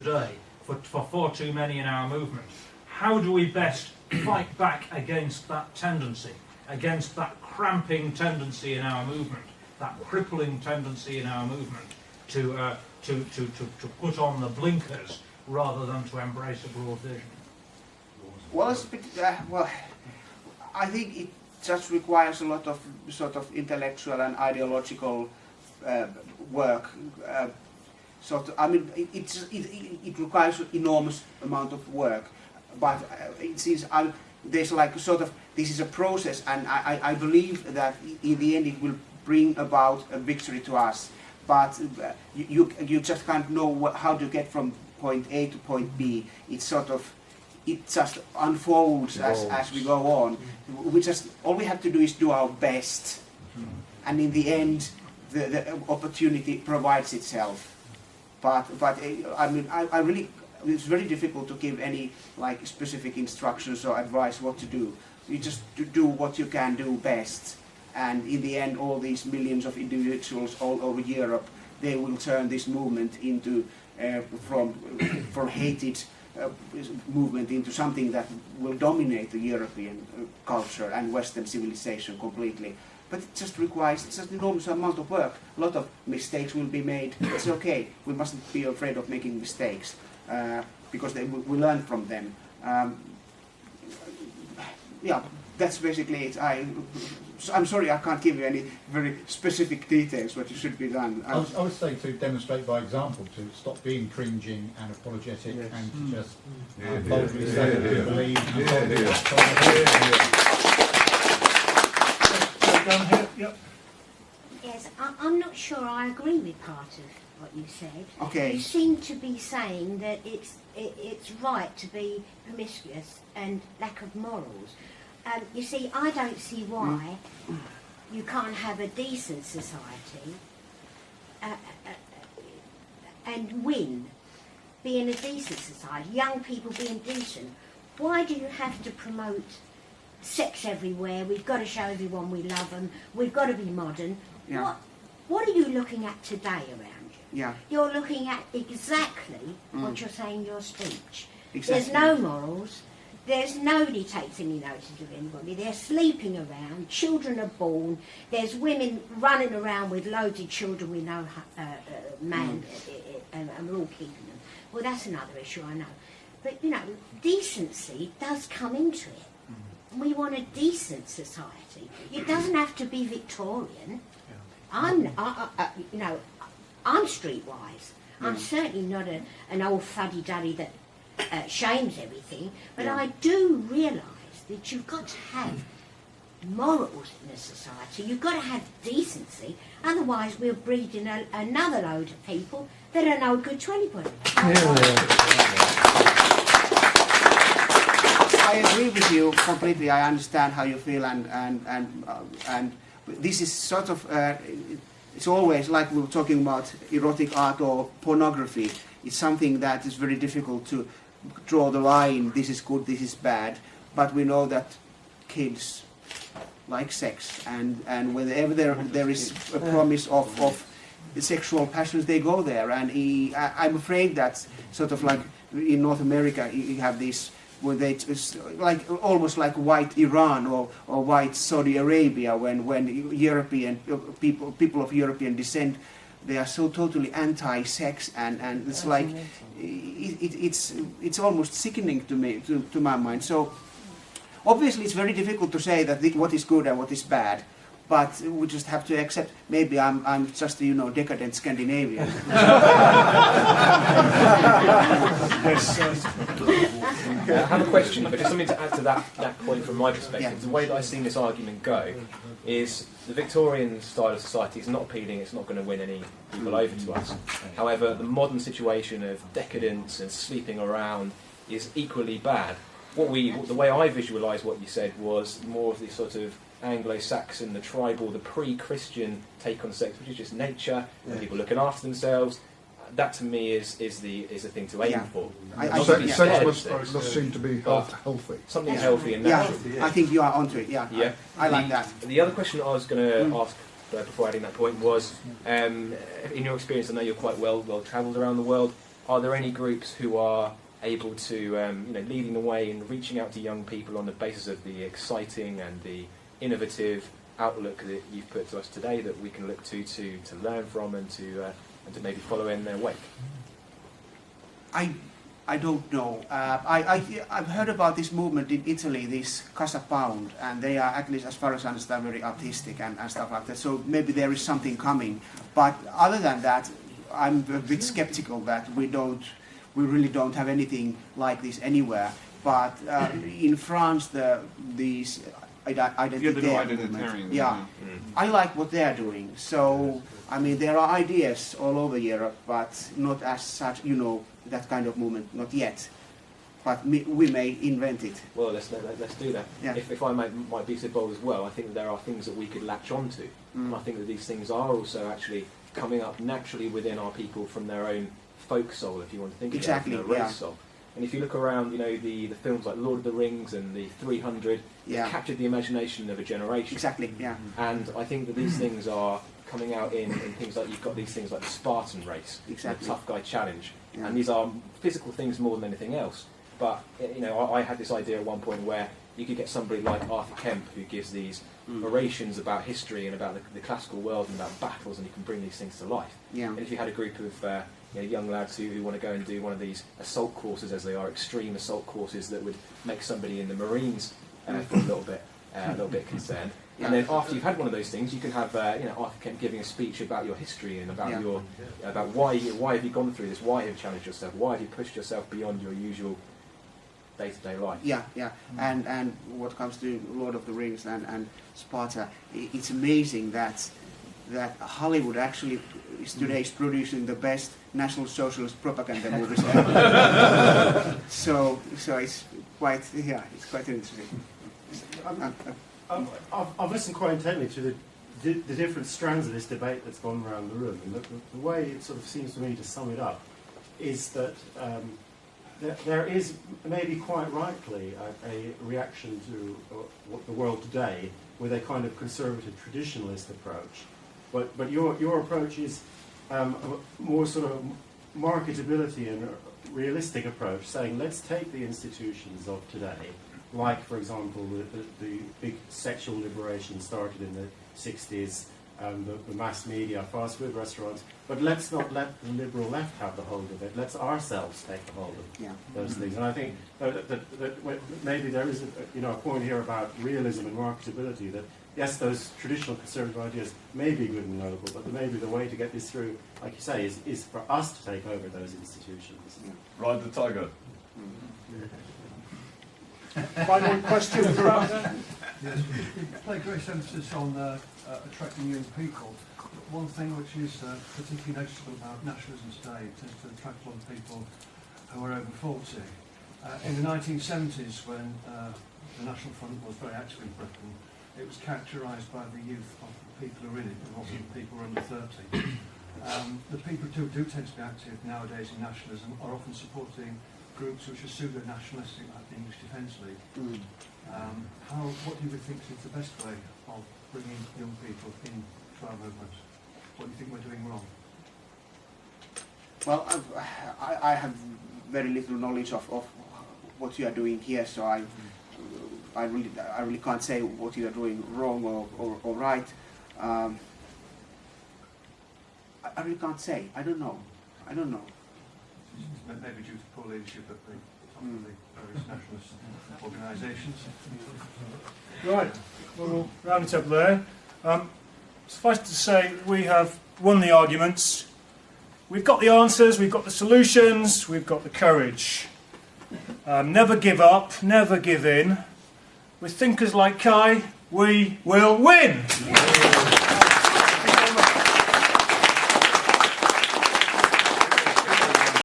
today for far too many in our movement. How do we best fight back against that tendency, against that cramping tendency in our movement, that crippling tendency in our movement to put on the blinkers rather than to embrace a broad vision? Well, it's a bit, I think it just requires a lot of sort of intellectual and ideological work. I mean, it requires enormous amount of work, but it seems there's like a sort of, this is a process, and I believe that in the end it will bring about a victory to us. But you just can't know how to get from point A to point B. It's sort of, it just unfolds as we go on. All we have to do is do our best, and in the end, the opportunity provides itself. But I mean, I really, it's very difficult to give any like specific instructions or advice what to do. You just do what you can do best, and in the end, all these millions of individuals all over Europe, they will turn this movement into from hated movement into something that will dominate the European culture and Western civilization completely. But it just requires just an enormous amount of work. A lot of mistakes will be made. It's okay. We mustn't be afraid of making mistakes because we learn from them. Yeah, that's basically it. I'm sorry I can't give you any very specific details what should be done. I would say to demonstrate by example, to stop being cringing and apologetic, and to just boldly say what we believe. Down here. Yep. Yes, I'm not sure I agree with part of what you said. Okay. You seem to be saying that it's right to be promiscuous and lack of morals. You see, I don't see why you can't have a decent society and win being a decent society, young people being decent. Why do you have to promote sex everywhere? We've got to show everyone we love them. We've got to be modern. Yeah. What are you looking at today around you? Yeah. You're looking at exactly what you're saying in your speech. Exactly. There's no morals. There's nobody takes any notice of anybody. They're sleeping around. Children are born. There's women running around with loads of children with no man, and we're all keeping them. Well, that's another issue, I know. But, you know, decency does come into it. We want a decent society. It doesn't have to be Victorian. I'm streetwise. I'm certainly not an old fuddy-duddy that shames everything, but I do realise that you've got to have morals in a society. You've got to have decency, otherwise we're breeding another load of people that are no good to anybody. I agree with you completely. I understand how you feel, and this is sort of it's always like we were talking about erotic art or pornography. It's something that is very difficult to draw the line. This is good, this is bad. But we know that kids like sex, and whenever there is a promise of sexual passions, they go there. And I'm afraid that sort of like in North America, you have these, when they like almost like white Iran or white Saudi Arabia, when European people of European descent, they are so totally anti-sex, and it's like it's almost sickening to me, to my mind. So obviously it's very difficult to say that what is good and what is bad. But we just have to accept. Maybe I'm just a decadent Scandinavian. I have a question, but just something to add to that point from my perspective. Yeah. The way that I've seen this argument go is the Victorian style of society is not appealing. It's not going to win any people over to us. However, the modern situation of decadence and sleeping around is equally bad. The way I visualise what you said was more of the sort of Anglo-Saxon, the tribal, the pre-Christian take on sex, which is just nature, and people looking after themselves. That to me is the thing to aim for. Sex must seem to be healthy. Something healthy and natural. Yeah, I think you are onto it. Yeah. I like that. The other question I was going to ask before adding that point was, in your experience, I know you're quite well travelled around the world. are there any groups who are able to, leading the way and reaching out to young people on the basis of the exciting and the innovative outlook that you've put to us today that we can look to learn from and to maybe follow in their wake? I don't know. I've heard about this movement in Italy, this Casa Pound, and they are, at least as far as I understand, very artistic and stuff like that. So maybe there is something coming. But other than that, I'm a bit skeptical that we really don't have anything like this anywhere. But in France, these identitarian, yeah, I like what they're doing. So I mean, there are ideas all over Europe, but not as such, that kind of movement, not yet. But we may invent it. Well, let's do that. Yeah. If I might be so bold as well, I think that there are things that we could latch onto. And I think that these things are also actually coming up naturally within our people from their own folk soul, if you want to think exactly, about it, their race soul. And if you look around, the films like Lord of the Rings and the 300, they've captured the imagination of a generation. Exactly, yeah. And I think that these things are coming out in things like, you've got these things like the Spartan race, exactly. the tough guy challenge. Yeah. And these are physical things more than anything else. But, I had this idea at one point where you could get somebody like Arthur Kemp who gives these orations about history and about the classical world and about battles, and you can bring these things to life. Yeah. And if you had a group of young lads who want to go and do one of these assault courses, as they are, extreme assault courses that would make somebody in the Marines for a little bit concerned. Yeah. And then after you've had one of those things, you can have Arthur Kemp giving a speech about your history and about about why have you gone through this, why have you challenged yourself, why have you pushed yourself beyond your usual day-to-day life. Yeah. And what comes to Lord of the Rings and Sparta, it's amazing that Hollywood actually today is producing the best National Socialist propaganda movies ever. so it's quite interesting. I've listened quite intently to the different strands of this debate that's gone around the room, and the way it sort of seems to me to sum it up is that there is maybe quite rightly a reaction to the world today with a kind of conservative traditionalist approach, but your approach is a more sort of marketability and a realistic approach, saying let's take the institutions of today, like, for example, the big sexual liberation started in the 60s, the mass media, fast food restaurants, but let's not let the liberal left have the hold of it. Let's ourselves take the hold of those things. And I think that maybe there is a point here about realism and marketability, that yes, those traditional conservative ideas may be good and noble, but maybe the way to get this through, like you say, is for us to take over those institutions. Ride the tiger. Final question? Yes, you play great emphasis on attracting young people. One thing which is particularly noticeable about nationalism today, it tends to attract a lot of people who are over 40. In the 1970s, when the National Front was very active in Britain, it was characterised by the youth of the people who were in it, and also the people who were under 30. The people who do tend to be active nowadays in nationalism are often supporting groups which are pseudo-nationalistic, like the English Defence League. What do you think is the best way of bringing young people into our movement? What do you think we're doing wrong? Well, I have very little knowledge of what you are doing here, so I really can't say what you are doing wrong or right. I really can't say. I don't know. Maybe due to poor leadership at the top of the various nationalist organisations. Right, we'll round it up there. Suffice to say, we have won the arguments. We've got the answers, we've got the solutions, we've got the courage. Never give up, never give in. With thinkers like Kai, we will win!